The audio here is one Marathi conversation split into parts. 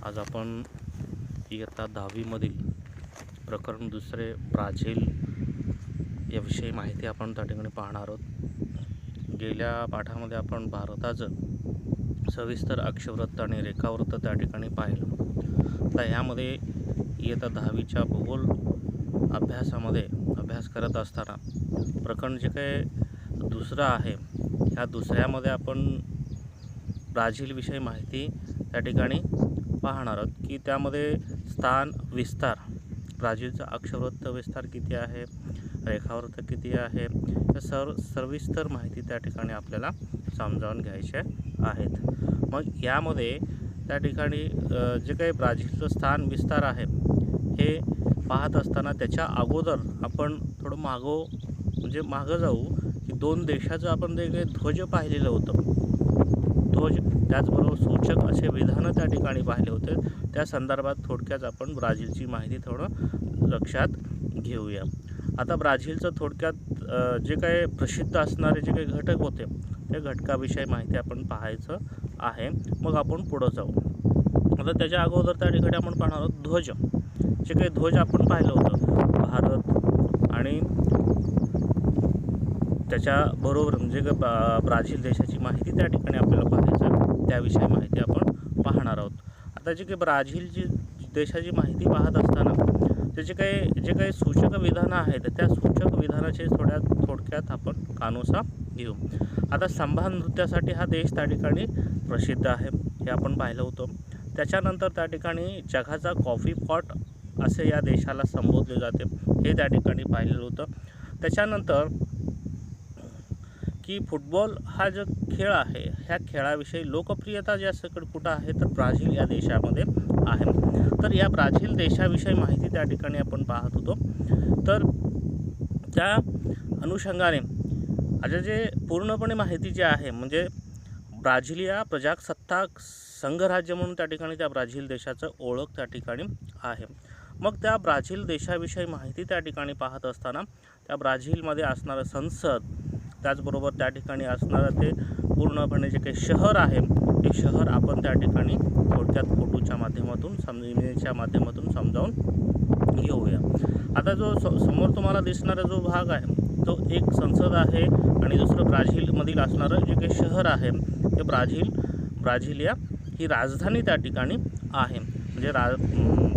आज आपण इयत्ता 10वी प्रकरण दुसरे ब्राझील याविषयी माहिती आपण त्या ठिकाणी पाहणार आहोत। गेल्या पाठामध्ये आपण भारताचं सविस्तर अक्षवृत्त आणि रेखावृत्त त्या ठिकाणी पाहिलं। तर यामध्ये इयत्ता 10वीच्या भूगोल अभ्यासामध्ये अभ्यास करत असताना प्रकरण जे काही दुसरं आहे ह्या दुसऱ्यामध्ये आपण ब्राझीलविषयी माहिती त्या ठिकाणी पाहणार आहोत की त्यामध्ये स्थान विस्तार, ब्राझीलचा अक्षवृत्त विस्तार किती आहे, रेखावृत्त किती आहे, या सविस्तर माहिती त्या ठिकाणी आपल्याला समजावून घ्यायचे आहेत। मग यामध्ये त्या ठिकाणी जे काही ब्राझीलचं स्थान विस्तार आहे हे पाहत असताना त्याच्या अगोदर आपण थोडं मागं जाऊ की दोन देशाचं आपण जे काही ध्वज पाहिलेलं होतं, ध्वज त्याचबरोबर सूचक असे विधानं त्या ठिकाणी पाहिले होते। त्या संदर्भात थोडक्यात आपण ब्राझीलची माहिती थोडं लक्षात घेऊया। आता ब्राझीलचं थोडक्यात जे काही प्रसिद्ध असणारे जे काही घटक होते त्या घटकाविषयी माहिती आपण पाहायचं आहे। मग आपण पुढं जाऊ। आता त्याच्या अगोदर त्या ठिकाणी आपण पाहणार आहोत ध्वज। जे काही ध्वज आपण पाहिलं होतं भारत आणि त्याच्याबरोबर म्हणजे ब्राझील देशाची माहिती त्या ठिकाणी आपल्याला पाहायचं, त्याविषयी माहिती आपण पाहणार आहोत। आता जे काही ब्राझीलची देशाची माहिती पाहत असताना त्याचे जे काही सूचक विधानं आहेत त्या सूचक विधानाचे थोडक्यात आपण कानोसा घेऊ। आता संभान नृत्यासाठी हा देश त्या ठिकाणी प्रसिद्ध आहे हे आपण पाहिलं होतं। त्याच्यानंतर त्या ठिकाणी जगाचा कॉफी पॉट असे या देशाला संबोधले जाते हे त्या ठिकाणी पाहिलेलं होतं। त्याच्यानंतर की फुटबॉल हा जो खेळ आहे ह्या खेळाविषयी लोकप्रियता जास्त कुठं आहे तर ब्राझील या देशामध्ये आहे। तर या ब्राझील देशाविषयी माहिती त्या ठिकाणी आपण पाहत होतो। तर त्या अनुषंगाने आता जे पूर्णपणे माहिती जी आहे म्हणजे ब्राझिलिया प्रजासत्ताक संघराज्य म्हणून त्या ठिकाणी त्या ब्राझील देशाचं ओळख त्या ठिकाणी आहे। मग त्या ब्राझील देशाविषयी माहिती त्या ठिकाणी पाहत असताना त्या ब्राझीलमध्ये असणारं संसद, त्याचबरोबर त्या ठिकाणी असणारं ते पूर्णपणे जे काही शहर आहे ते शहर आपण त्या ठिकाणी थोडक्यात फोटोच्या माध्यमातून इमेजच्या माध्यमातून समजावून घेऊया। आता जो समोर तुम्हाला दिसणारा जो भाग आहे तो एक संसद आहे आणि दुसरं ब्राझीलमधील असणारं जे काही शहर आहे ते ब्राझिलिया ही राजधानी त्या ठिकाणी आहे। म्हणजे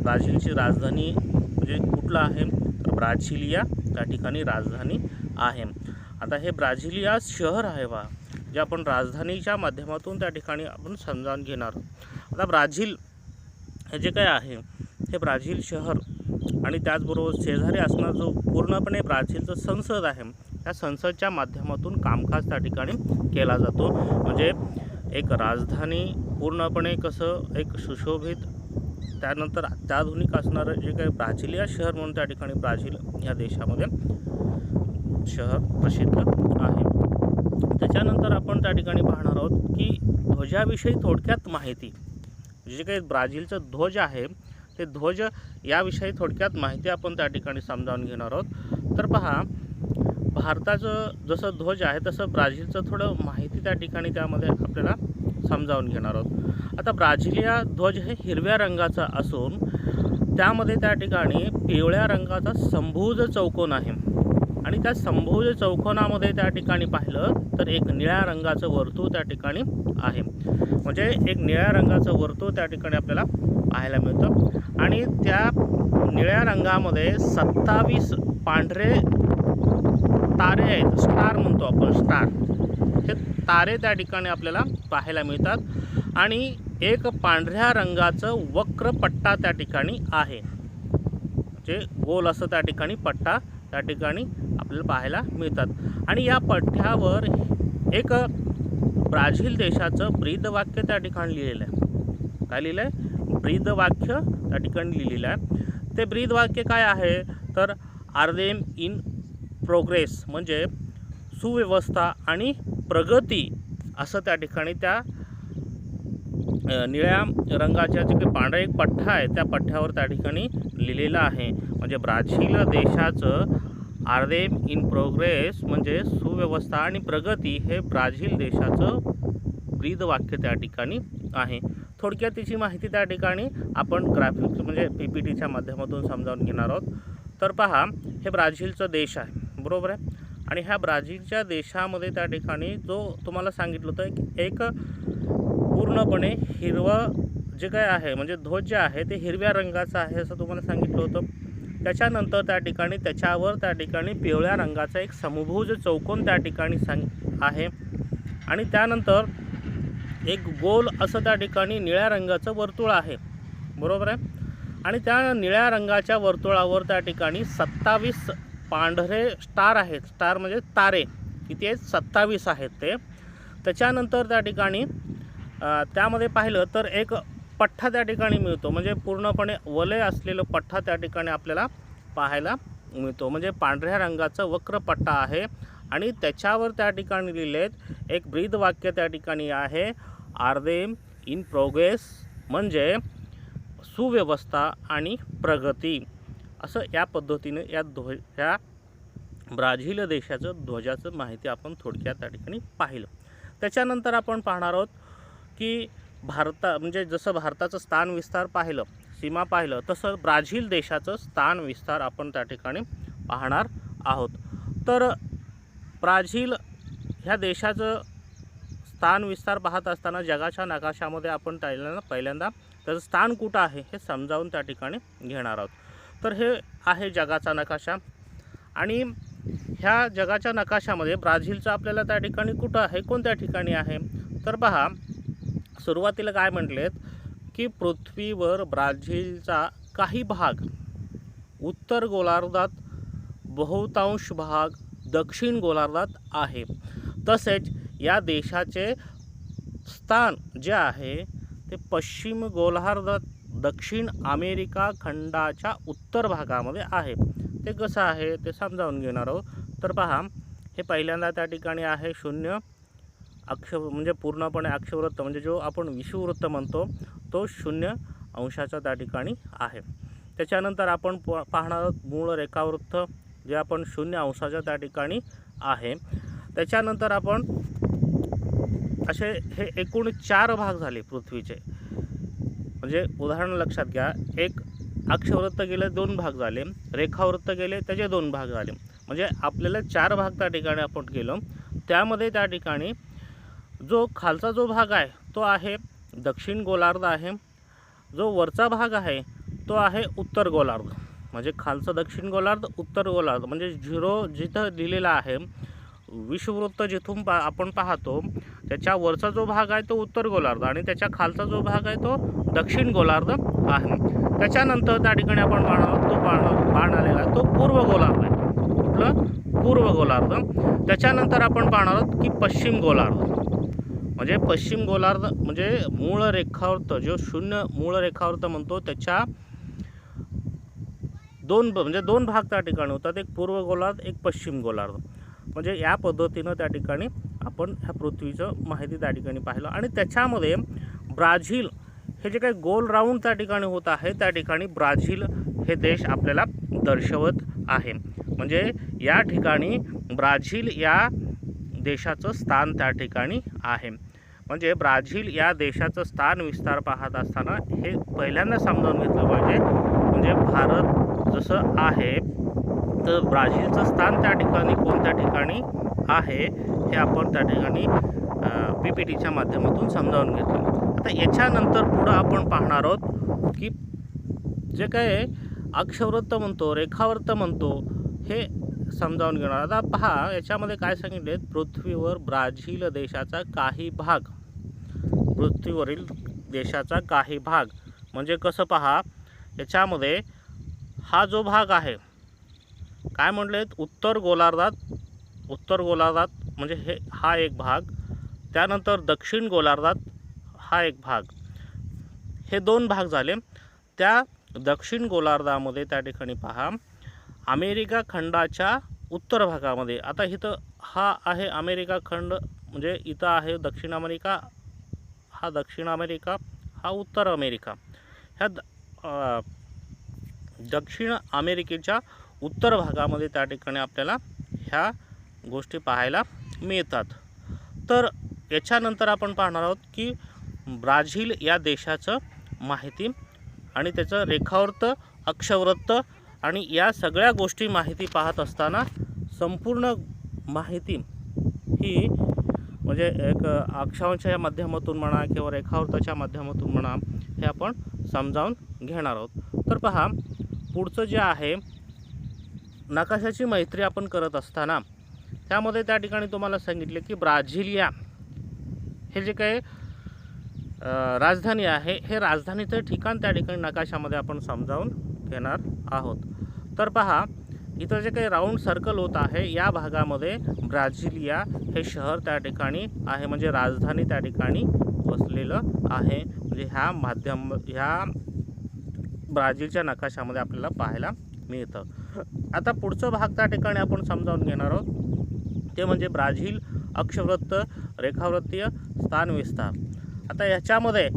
ब्राझीलची राजधानी म्हणजे कुठलं आहे तर ब्राझिलिया त्या ठिकाणी राजधानी आहे। आता हे ब्राझिलिया शहर आहे जे आपण राजधानीच्या माध्यमातून त्या ठिकाणी आपण समजावून घेणार। आता ब्राझील हे जे काय आहे हे ब्राझील शहर आणि त्याचबरोबर शेजारी असणारा जो पूर्णपणे ब्राझीलचं संसद आहे या संसदच्या माध्यमातून कामकाज त्या ठिकाणी केला जातो। म्हणजे एक राजधानी पूर्णपणे कसं एक सुशोभित, त्यानंतर अत्याधुनिक असणारं जे काही ब्राझिलिया शहर म्हणून त्या ठिकाणी ब्राझील या देशामध्ये शहर प्रसिद्ध आहे। त्याच्यानंतर आपण त्या ठिकाणी पाहणार आहोत की ध्वजाविषयी थोडक्यात माहिती, जे काही ब्राझीलचं ध्वज आहे ते ध्वज याविषयी थोडक्यात माहिती आपण त्या ठिकाणी समजावून घेणार आहोत। तर पहा, भारताचं जसं ध्वज आहे तसं ब्राझीलचं थोडं माहिती त्या ठिकाणी त्यामध्ये आपल्याला समजावून घेणार आहोत। आता ब्राझिलिया ध्वज हे हिरव्या रंगाचा असून त्यामध्ये त्या ठिकाणी पिवळ्या रंगाचा समभुज चौकोन आहे आणि त्या समभुज चौकोनामध्ये त्या ठिकाणी पाहिलं तर एक निळ्या रंगाचं वर्तुळ त्या ठिकाणी आहे। म्हणजे एक निळ्या रंगाचं वर्तुळ त्या ठिकाणी आपल्याला पाहायला मिळतं आणि त्या निळ्या रंगामध्ये 27 पांढरे तारे आहेत, स्टार म्हणतो आपण, स्टार हे तारे त्या ठिकाणी आपल्याला पाहायला मिळतात आणि एक पांढऱ्या रंगाचं वक्र पट्टा त्या ठिकाणी आहे, म्हणजे गोल असं त्या ठिकाणी पट्टा त्या ठिकाणी आपल्याला पाहायला मिळतात। आणि या पट्ट्यावर एक ब्राझील देशाचं ब्रीदवाक्य त्या ठिकाणी लिहिलेलं आहे। काय लिहिलं आहे? ब्रीदवाक्य त्या ठिकाणी लिहिलेलं आहे। ते ब्रीदवाक्य काय आहे तर आर्देम इन प्रोग्रेस, म्हणजे सुव्यवस्था आणि प्रगती असं त्या ठिकाणी त्या निळ्या रंगाच्या जे काही पांढरा एक पट्टा आहे त्या पट्ट्यावर त्या ठिकाणी लिहिलेलं आहे। म्हणजे ब्राझील देशाचं आर्देम इन प्रोग्रेस म्हणजे सुव्यवस्था आणि प्रगती हे ब्राझील देशाचं ब्रीदवाक्य त्या ठिकाणी आहे। थोडक्यात तिची माहिती त्या ठिकाणी आपण ग्राफिक्स म्हणजे PPTच्या माध्यमातून समजावून घेणार आहोत. तर पहा, हे ब्राझीलचं देश आहे, बरोबर आहे. आणि ह्या ब्राझीलच्या देशामध्ये त्या ठिकाणी जो तुम्हाला सांगितलं होतं की एक पूर्णपणे हिरवं जे काय आहे म्हणजे ध्वज जे आहे ते हिरव्या रंगाचं आहे असं तुम्हाला सांगितलं होतं. त्याच्यानंतर त्या ठिकाणी त्याच्यावर त्या ठिकाणी पिवळ्या रंगाचा एक समभुज चौकोन त्या ठिकाणी आहे. आणि त्यानंतर एक गोल असं त्या ठिकाणी निळ्या रंगाचं वर्तुळ आहे, बरोबर आहे. आणि त्या निळ्या रंगाच्या वर्तुळावर त्या ठिकाणी 27 पांढरे स्टार आहेत. स्टार म्हणजे तारे, किती आहेत? 27 आहेत ते. त्याच्यानंतर त्या ठिकाणी त्यामध्ये पाहिलं तर एक पठ्ठा त्या ठिकाणी मिळतो, म्हणजे पूर्णपणे वलय असलेलं पठ्ठा त्या ठिकाणी आपल्याला पाहायला मिळतो. म्हणजे पांढऱ्या रंगाचं वक्र पट्टा आहे आणि त्याच्यावर त्या ठिकाणी लिहिलेत एक ब्रीद वाक्य त्या ठिकाणी आहे, आर देम इन प्रोग्रेस, म्हणजे सुव्यवस्था आणि प्रगती. असं या पद्धतीने या ब्राझील देशाचं ध्वजाचं माहिती आपण थोडक्यात त्या ठिकाणी पाहिलं. त्याच्यानंतर आपण पाहणार आहोत की म्हणजे जसं भारताचं स्थान विस्तार पाहिलं, सीमा पाहिलं, तसं ब्राझील देशाचं स्थान विस्तार आपण त्या ठिकाणी पाहणार आहोत. तर ब्राझील ह्या देशाचं स्थान विस्तार पाहत असताना जगाच्या नकाशामध्ये आपण पहिल्यांदा त्याचं स्थान कुठं आहे हे समजावून त्या ठिकाणी घेणार आहोत. तर हे आहे जगाचा नकाशा आणि ह्या जगाच्या नकाशामध्ये ब्राझीलचं आपल्याला त्या ठिकाणी कुठं आहे, कोणत्या ठिकाणी आहे. तर पहा, सुरुवातीला काय म्हटलेत की पृथ्वीवर ब्राझीलचा काही भाग उत्तर गोलार्धात, बहुतांश भाग दक्षिण गोलार्धात आहे. तसेच या देशाचे स्थान जे आहे ते पश्चिम गोलार्धात दक्षिण अमेरिका खंडाच्या उत्तर भागामध्ये आहे. ते कसं आहे ते समजावून घेणार आहोत. तर पहा, हे पहिल्यांदा त्या ठिकाणी आहे 0 अक्ष म्हणजे पूर्णपणे अक्षवृत्त, म्हणजे जो आपण विषुववृत्त म्हणतो तो 0 अंशाचा त्या ठिकाणी आहे. त्याच्यानंतर आपण पाहणार आहोत मूळ रेखावृत्त, जे आपण 0 अंशाच्या त्या ठिकाणी आहे. त्याच्यानंतर आपण असे हे एकूण 4 भाग झाले पृथ्वीचे. म्हणजे उदाहरण लक्षात घ्या, एक अक्षवृत्त गेले 2 भाग झाले, रेखावृत्त गेले त्याचे 2 भाग झाले, म्हणजे आपल्याला 4 भाग त्या ठिकाणी आपण केलं. त्यामध्ये त्या ठिकाणी जो खालचा जो भाग आहे तो आहे दक्षिण गोलार्ध आहे, जो वरचा भाग आहे तो आहे उत्तर गोलार्ध. म्हणजे खालचा दक्षिण गोलार्ध, उत्तर गोलार्ध, म्हणजे 0 जिथं लिहिलेला आहे विषुववृत्त जिथून आपण पाहतो त्याच्या वरचा जो भाग आहे तो उत्तर गोलार्ध आणि त्याच्या खालचा जो भाग आहे तो दक्षिण गोलार्ध आहे. त्याच्यानंतर त्या ठिकाणी आपण पाहणार तो बाण आलेला तो पूर्व गोलार्ध आहे. कुठलं? पूर्व गोलार्ध. त्याच्यानंतर आपण पाहणार आहोत की पश्चिम गोलार्ध, म्हणजे पश्चिम गोलार्ध म्हणजे मूळ रेखावृत्त, जो 0 मूळ रेखावृत्त म्हणतो त्याच्या दोन भाग त्या ठिकाणी होतात, एक पूर्व गोलार्ध एक पश्चिम गोलार्ध. म्हणजे या पद्धतीनं त्या ठिकाणी आपण ह्या पृथ्वीचं माहिती त्या ठिकाणी पाहिलं. आणि त्याच्यामध्ये ब्राझील हे जे काही गोल राऊंड त्या ठिकाणी होत आहे त्या ठिकाणी ब्राझील हे देश आपल्याला दर्शवत आहे. म्हणजे या ठिकाणी ब्राझील या देशाचं स्थान त्या ठिकाणी आहे. म्हणजे ब्राझील या देशाचं स्थान विस्तार पाहत असताना हे पहिल्यांदा समजावून घेतलं पाहिजे. म्हणजे भारत जसं आहे तर ब्राझीलचं स्थान त्या ठिकाणी कोणत्या ठिकाणी आहे हे आपण त्या ठिकाणी PPTच्या माध्यमातून समजावून घेतलं. आता याच्यानंतर पुढं आपण पाहणार आहोत की जे काय अक्षवृत्त म्हणतो, रेखावृत्त म्हणतो हे समजावून घेणार. आता पहा, याच्यामध्ये काय सांगितले, पृथ्वीवर ब्राझील देशाचा काही भाग, पृथ्वीवरील देशाचा काही भाग म्हणजे कसं पहा, याच्यामध्ये हा जो भाग आहे काय म्हटलेत, उत्तर गोलार्धात म्हणजे हा एक भाग, त्यानंतर दक्षिण गोलार्धात हा एक भाग, हे 2 भाग झाले. त्या दक्षिण गोलार्धामध्ये त्या ठिकाणी पहा अमेरिका खंडाच्या उत्तर भागामध्ये, आता इथं हा आहे अमेरिका खंड, म्हणजे इथं आहे दक्षिण अमेरिका, हा दक्षिण अमेरिका, हा उत्तर अमेरिका. ह्या दक्षिण अमेरिकेच्या उत्तर भागामध्ये त्या ठिकाणी आपल्याला ह्या गोष्टी पाहायला मिळतात. तर याच्यानंतर आपण पाहणार आहोत की ब्राझील या देशाचं माहिती आणि त्याचं रेखावृत्त, अक्षवृत्त आणि या सगळ्या गोष्टी माहिती पाहत असताना संपूर्ण माहिती ही म्हणजे एक अक्षांशाच्या माध्यमातून म्हणा किंवा रेखावृत्ताच्या माध्यमातून म्हणा हे आपण समजावून घेणार आहोत. तर पहा, पुढचं जे आहे नकाशाची मैत्री आपण करत असताना त्यामध्ये त्या ठिकाणी तुम्हाला सांगितले की ब्राझिलिया हे जे काही राजधानी आहे हे राजधानीचं ठिकाण त्या ठिकाणी नकाशामध्ये आपण समजावून घेणार आहोत. तर पहा, इथं जे काही राऊंड सर्कल होत आहे या भागामध्ये ब्राझिलिया हे शहर त्या ठिकाणी आहे, म्हणजे राजधानी त्या ठिकाणी वसलेलं आहे. म्हणजे ह्या ब्राझीलच्या नकाशामध्ये आपल्याला पाहायला मिळतं. आता पुढचा भाग त्या ठिकाणी आपण समजावून घेणार आहोत ते म्हणजे ब्राझील अक्षवृत्त, रेखावृत्तीय, स्थान विस्तार. आता याच्यामध्ये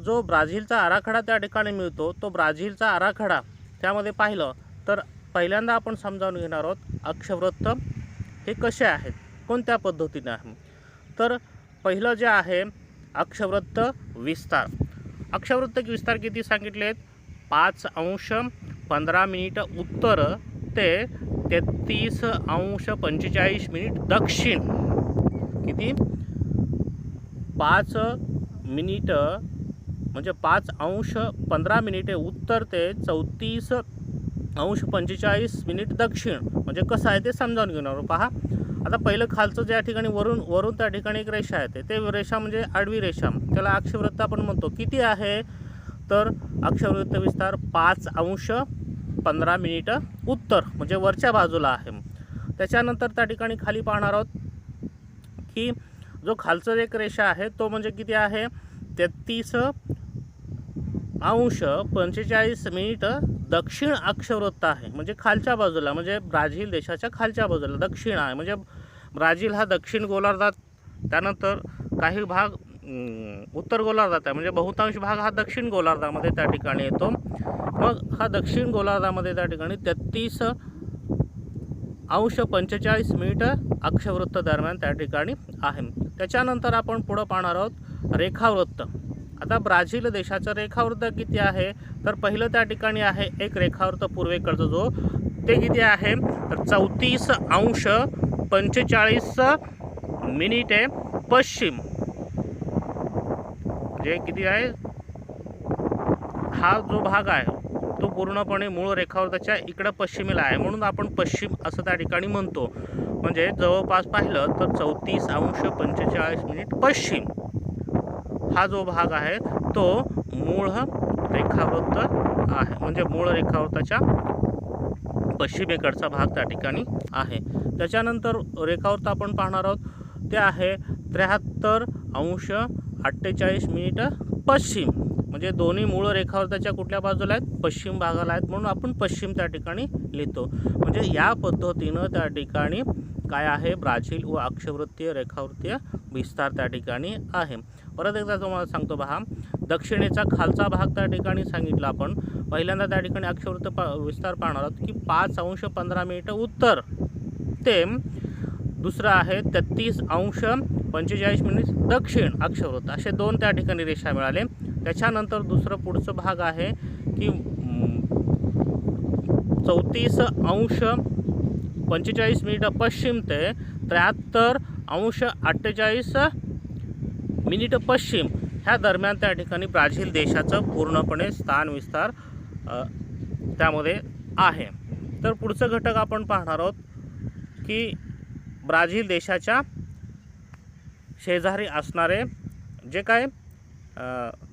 जो ब्राझीलचा आराखडा त्या ठिकाणी मिळतो तो ब्राझीलचा आराखडा त्यामध्ये पाहिलं तर पहिल्यांदा आपण समजावून घेणार आहोत अक्षवृत्त हे कसे आहेत, कोणत्या पद्धतीने आहे. तर पहिलं जे आहे अक्षवृत्त विस्तार. अक्षवृत्त विस्तार किती सांगितले आहेत? 5°15' उत्तर ते 33°45' दक्षिण. किती? 5 मिनिटं म्हणजे 5°15' उत्तर ते 34°45' दक्षिण. म्हणजे कसं आहे ते समजावून घेणार. पहा, आता पहिलं खालचं ज्या ठिकाणी वरून त्या ठिकाणी एक रेषा आहे ते रेषा म्हणजे आडवी रेषा, त्याला अक्षवृत्त आपण म्हणतो. किती आहे? तर अक्षवृत्त विस्तार 5°15' उत्तर म्हणजे वरच्या बाजूला आहे. त्याच्यानंतर त्या ठिकाणी खाली पाहणार आहोत की जो खालचं एक रेषा आहे तो म्हणजे किती आहे? 33°45' दक्षिण अक्षवृत्त आहे, म्हणजे खालच्या बाजूला, म्हणजे ब्राझील देशाच्या खालच्या बाजूला दक्षिण आहे. म्हणजे ब्राझील हा दक्षिण गोलार्धात, त्यानंतर काही भाग उत्तर गोलार्धात आहे, म्हणजे बहुतांश भाग हा दक्षिण गोलार्धामध्ये त्या ठिकाणी येतो. मग हा दक्षिण गोलार्धामध्ये त्या ठिकाणी 33°45' अक्षवृत्त दरम्यान त्या ठिकाणी आहे. त्याच्यानंतर आपण पुढं पाहणार आहोत रेखावृत्त. आता ब्राझील देशाचं रेखावृत्त किती आहे? तर पहिलं त्या ठिकाणी आहे एक रेखावृत्त पूर्वेकडचं जो ते किती आहे? तर 34°45' पश्चिम. जे किती आहे? हा जो भाग आहे तो पूर्णपणे मूळ रेखावृत्ताच्या इकडं पश्चिमेला आहे, म्हणून आपण पश्चिम असं त्या ठिकाणी म्हणतो. म्हणजे जवळपास पाहिलं तर 34°45' पश्चिम हा जो भाग आहे तो मूळ रेखावृत्त आहे, म्हणजे मूळ रेखावृत्ताच्या पश्चिमेकडचा भाग त्या ठिकाणी आहे. त्याच्यानंतर रेखावृत्त आपण पाहणार आहोत ते आहे 73°48' पश्चिम. म्हणजे दोन्ही मूळ रेखावृत्ताच्या कुठल्या बाजूला आहेत? पश्चिम भागाला आहेत, म्हणून आपण पश्चिम त्या ठिकाणी लिहितो. म्हणजे या पद्धतीनं त्या ठिकाणी काय आहे? ब्राझील व अक्षवृत्तीय रेखावृत्तीय विस्तार त्या ठिकाणी आहे. परत एकदा तुम्हाला सांगतो पहा, दक्षिणेचा खालचा भाग त्या ठिकाणी सांगितला आपण. पहिल्यांदा त्या ठिकाणी अक्षवृत्त विस्तार पाहणार आहोत की 5°15' उत्तर ते दुसरं आहे 33°45' दक्षिण अक्षवृत्त. असे दोन त्या ठिकाणी रेषा मिळाले. त्याच्यानंतर दुसरं पुढचं भाग आहे की 34°45' पश्चिम ते 73°48' पश्चिम ह्या दरम्यान त्या ठिकाणी ब्राझील देशाचं पूर्णपणे स्थान विस्तार त्यामध्ये आहे. तर पुढचं घटक आपण पाहणार आहोत की ब्राझील देशाच्या शेजारी असणारे जे काय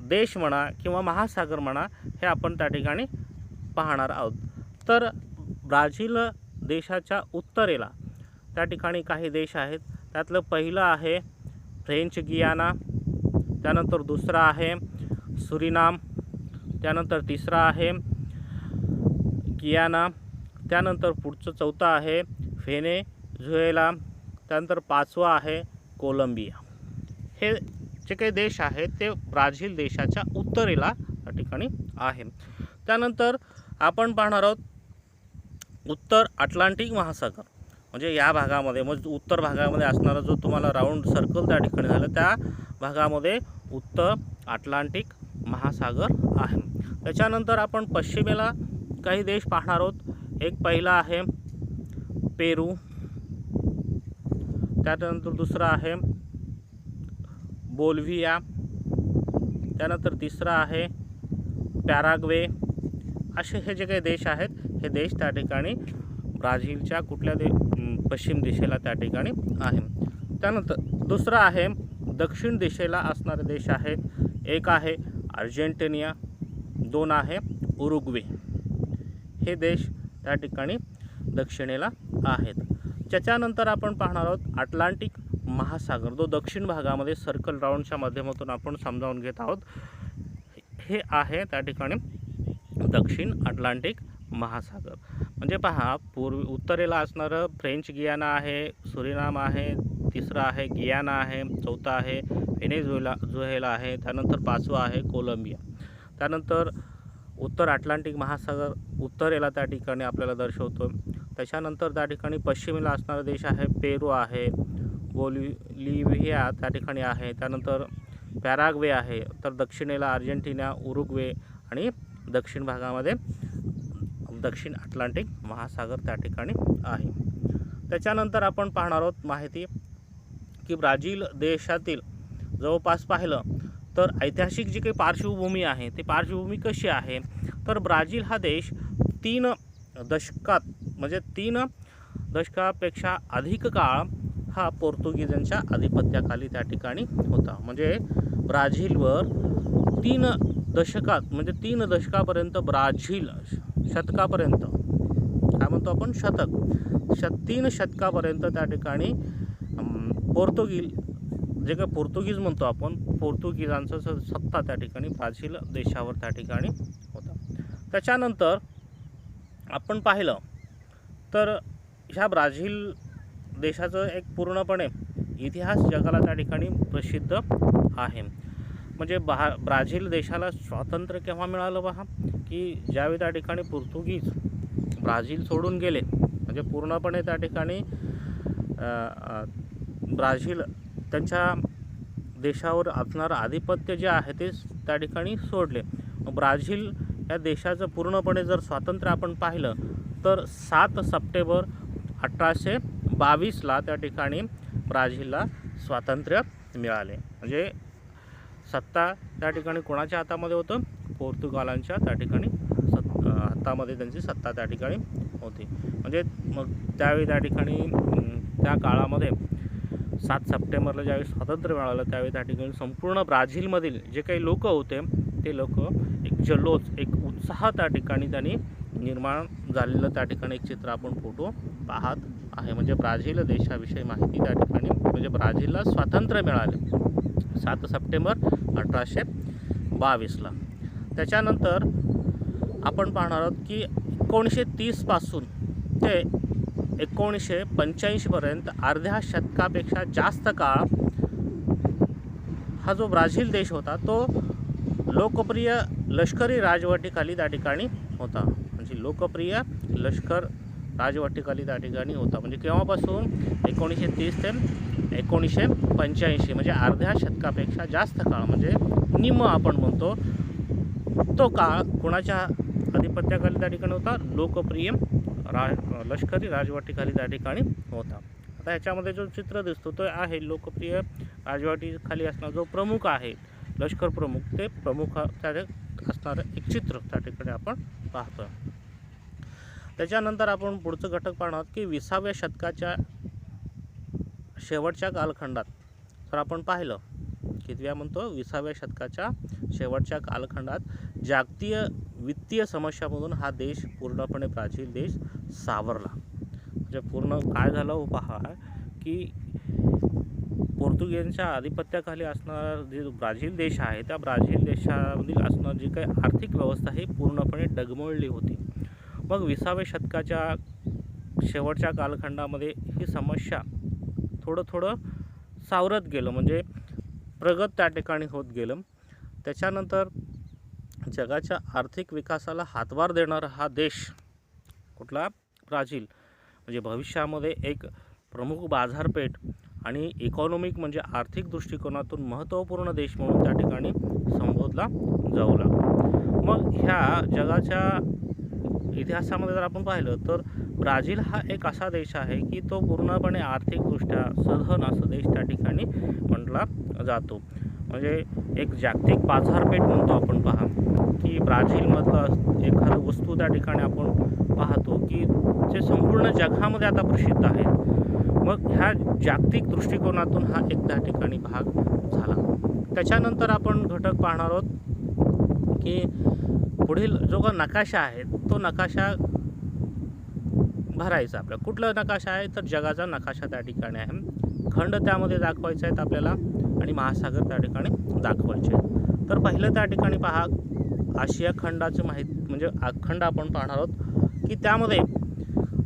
देश म्हणा किंवा महासागर म्हणा हे आपण त्या ठिकाणी पाहणार आहोत. तर ब्राझील देशाच्या उत्तरेला त्या ठिकाणी काही देश आहेत. त्यातलं पहिलं आहे फ्रेंच गियाना, त्यानंतर दुसरा आहे सुरिनाम, त्यानंतर तिसरा आहे गियाना, त्यानंतर पुढचं चौथं आहे व्हेनेझुएला, त्यानंतर पाचवा आहे कोलंबिया. हे जे काही देश आहेत ते ब्राझील देशाच्या उत्तरेला त्या ठिकाणी आहे. त्यानंतर आपण पाहणार आहोत उत्तर अटलांटिक महासागर. म्हणजे या भागामध्ये, म्हणजे उत्तर भागामध्ये असणारा जो तुम्हाला राऊंड सर्कल त्या ठिकाणी झालं त्या भागामध्ये उत्तर अटलांटिक महासागर आहे. त्याच्यानंतर आपण पश्चिमेला काही देश पाहणार आहोत. एक पहिला आहे पेरू, त्यानंतर दुसरा आहे बोल्व्हिया, त्यानंतर तिसरा आहे पॅराग्वे. असे हे जे काही देश आहेत हे देश त्या ठिकाणी ब्राझीलच्या कुठल्या पश्चिम दिशेला त्या ठिकाणी आहे. त्यानंतर दुसरा आहे दक्षिण दिशेला असणारे देश आहेत. एक आहे अर्जेंटिना, दोन आहे उरुग्वे. हे देश त्या ठिकाणी दक्षिणेला आहेत. त्याच्यानंतर आपण पाहणार आहोत अटलांटिक महासागर, जो दक्षिण भागामध्ये सर्कल राऊंडच्या माध्यमातून आपण समजावून घेत आहोत. हे आहे त्या ठिकाणी दक्षिण अटलांटिक महासागर. म्हणजे पहा, उत्तरेला असणारं फ्रेंच गियाना आहे, सुरिनाम आहे, तिसरा आहे गियाना आहे, चौथा आहे व्हेनेझुएला आहे, त्यानंतर पाचवा आहे कोलंबिया. त्यानंतर उत्तर अटलांटिक महासागर उत्तरेला त्या ठिकाणी आपल्याला दर्शवतो. त्याच्यानंतर त्या ठिकाणी पश्चिमेला असणारा देश आहे पेरू आहे, बोलिव्हिया त्या ठिकाणी आहे, त्यानंतर पॅराग्वे आहे, तर दक्षिणेला अर्जेंटिना, उरुग्वे आणि दक्षिण भागामध्ये दक्षिण अटलांटिक महासागर त्या ठिकाणी आहे. त्याच्यानंतर आपण पाहणार आहोत माहिती की ब्राझील देशातील जवळपास पाहिलं तर ऐतिहासिक जी काही पार्श्वभूमी आहे ती पार्श्वभूमी कशी आहे, तर ब्राझील हा देश 3 दशकापेक्षा अधिक काळ हा पोर्तुगीजांच्या आधिपत्याखाली त्या ठिकाणी होता. म्हणजे ब्राझीलवर 3 दशकापर्यंत ब्राझील शतकापर्यंत काय म्हणतो आपण 3 शतकापर्यंत त्या ठिकाणी जे काही पोर्तुगीज म्हणतो आपण, पोर्तुगीजांचं सत्ता त्या ठिकाणी ब्राझील देशावर त्या ठिकाणी होता. त्याच्यानंतर आपण पाहिलं तर ह्या ब्राझील देशाचं एक पूर्णपणे इतिहास जगाला त्या ठिकाणी प्रसिद्ध आहे. म्हणजे ब्राझील देशाला स्वातंत्र्य केव्हा मिळालं पहा, की ज्यावेळी त्या ठिकाणी पोर्तुगीज ब्राझील सोडून गेले, म्हणजे पूर्णपणे त्या ठिकाणी ब्राझील त्यांच्या देशावर असणारं आधिपत्य जे आहे ते त्या ठिकाणी सोडले. ब्राझील या देशाचं पूर्णपणे जर स्वातंत्र्य आपण पाहिलं तर 7 सप्टेंबर 1822ला त्या ठिकाणी ब्राझीलला स्वातंत्र्य मिळाले. म्हणजे सत्ता त्या ठिकाणी कोणाच्या हातामध्ये होतं, पोर्तुगालांच्या त्या ठिकाणी हातामध्ये त्यांची सत्ता त्या ठिकाणी होती. म्हणजे मग त्यावेळी त्या ठिकाणी त्या काळामध्ये 7 सप्टेंबरला ज्यावेळी स्वातंत्र्य मिळालं त्यावेळी त्या ठिकाणी संपूर्ण ब्राझीलमधील जे काही लोक होते ते लोक एक जल्लोष, एक उत्साह त्या ठिकाणी त्यांनी निर्माण झालेलं त्या ठिकाणी एक चित्र आपण फोटो पाहत आहे. म्हणजे ब्राझील देशाविषयी माहिती त्या ठिकाणी, म्हणजे ब्राझीलला स्वातंत्र्य मिळाले 7 सप्टेंबर 1822ला. त्याच्यानंतर आपण पाहणार आहोत की 1930 पासून ते 1985 पर्यंत अर्ध्या शतकापेक्षा जास्त काळ हा जो ब्राझील देश होता तो लोकप्रिय लष्करी राजवटीखाली त्या ठिकाणी होता. म्हणजे लोकप्रिय लष्कर राजवटीखाली त्या ठिकाणी होता. म्हणजे केव्हापासून 1930 ते 1985 म्हणजे अर्ध्या शतकापेक्षा जास्त काळ, म्हणजे निम्म आपण म्हणतो तो काळ कोणाच्या आधिपत्याखाली त्या ठिकाणी होता, लोकप्रिय लष्करी राजवटीखाली त्या ठिकाणी होता. आता ह्याच्यामध्ये जो चित्र दिसतो तो आहे लोकप्रिय राजवटीखाली असणारा जो प्रमुख आहे लष्कर प्रमुख, ते प्रमुख असणारं एक चित्र त्या ठिकाणी आपण पाहतो. त्याच्यानंतर आपण पुढचं घटक पाहणार की 20व्या शतकाच्या शेवटच्या कालखंडात तर आपण पाहिलं कितव्या म्हणतो 20व्या शतकाच्या शेवटच्या कालखंडात जागतिक वित्तीय समस्यामधून हा देश पूर्णपणे ब्राझील देश सावरला. म्हणजे पूर्ण काय झालं पहा की पोर्तुगीजांच्या आधिपत्याखाली असणारा जे ब्राझील देश आहे त्या ब्राझील देशामधील असणारी जी काही आर्थिक व्यवस्था ही पूर्णपणे डगमळली होती. मग 20व्या शतकाच्या शेवटच्या कालखंडामध्ये ही समस्या थोडं सावरत गेलं, म्हणजे प्रगत त्या ठिकाणी होत गेलं. त्याच्यानंतर जगाच्या आर्थिक विकासाला हातभार देणारा हा देश कुठला, ब्राझील, म्हणजे भविष्यामध्ये एक प्रमुख बाजारपेठ आणि इकॉनॉमिक म्हणजे आर्थिक दृष्टिकोनातून महत्त्वपूर्ण देश म्हणून त्या ठिकाणी संबोधला जाऊ लागला. मग ह्या जगाच्या इतिहासामध्ये जर आपण पाहिलं तर ब्राझील हा एक असा देश आहे की तो पूर्णपणे आर्थिकदृष्ट्या सधन असा देश त्या ठिकाणी म्हटला जातो. म्हणजे एक जागतिक बाजारपेठ म्हणतो आपण पहा की ब्राझीलमधलं एखादं वस्तू त्या ठिकाणी आपण पाहतो की जे संपूर्ण जगामध्ये आता प्रसिद्ध आहे. मग ह्या जागतिक दृष्टिकोनातून हा एक त्या ठिकाणी भाग झाला. त्याच्यानंतर आपण घटक पाहणार आहोत की पुढील जो का नकाशा आहे तो नकाशा भरायचा आपला. कुठला नकाशा आहे तर जगाचा नकाशा त्या ठिकाणी आहे. खंड त्यामध्ये दाखवायचे आहेत आपल्याला आणि महासागर त्या ठिकाणी दाखवायचे आहेत. तर पहिलं त्या ठिकाणी पहा आशिया खंडाची माहिती म्हणजे खंड आपण पाहणार आहोत की त्यामध्ये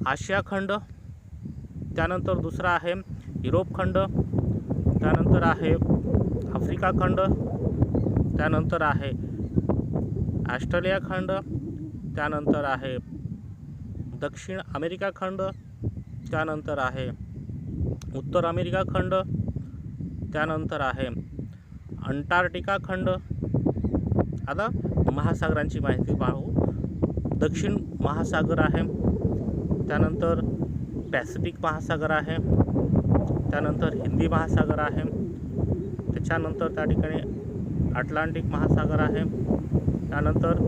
आशिया खंड, त्यानंतर दुसरा आहे युरोप खंड, त्यानंतर आहे आफ्रिका खंड, त्यानंतर आहे ऑस्ट्रेलिया खंड, त्यानंतर आहे दक्षिण अमेरिका खंड, त्यानंतर आहे उत्तर अमेरिका खंड, त्यानंतर आहे अंटार्क्टिका खंड. आता महासागरांची माहिती पाहू. दक्षिण महासागर आहे, त्यानंतर पॅसिफिक महासागर आहे, त्यानंतर हिंदी महासागर आहे, त्याच्यानंतर त्या ठिकाणी अटलांटिक महासागर आहे, त्यानंतर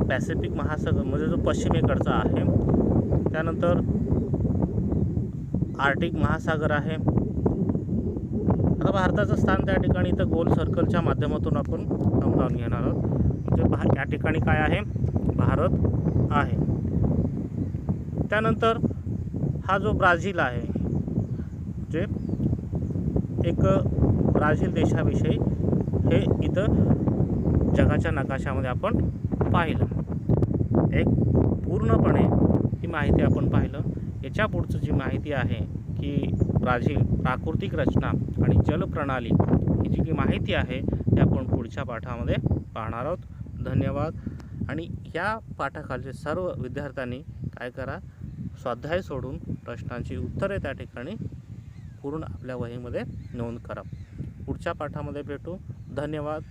पॅसिफिक महासागर म्हणजे जो पश्चिमेकडचा आहे, त्यानंतर आर्टिक महासागर आहे. आता भारताचं स्थान त्या ठिकाणी इथं गोल सर्कलच्या माध्यमातून आपण समजावून घेणार आहोत. म्हणजे या ठिकाणी काय आहे, भारत आहे. त्यानंतर हा जो ब्राझील आहे जे एक ब्राझील देशाविषयी हे इथं जगाच्या नकाशामध्ये आपण पाहिलं. एक पूर्णपणे ही माहिती आपण पाहिलं. याच्या पुढचं जी माहिती आहे की ब्राझील प्राकृतिक रचना आणि जलप्रणाली ही जी की माहिती आहे ती आपण पुढच्या पाठामध्ये पाहणार आहोत. धन्यवाद. आणि या पाठाखालचे सर्व विद्यार्थ्यांनी काय करा, स्वाध्याय सोडून प्रश्नांची उत्तरे त्या ठिकाणी पूर्ण आपल्या वहीमध्ये नोंद करा. पुढच्या पाठामध्ये भेटू. धन्यवाद.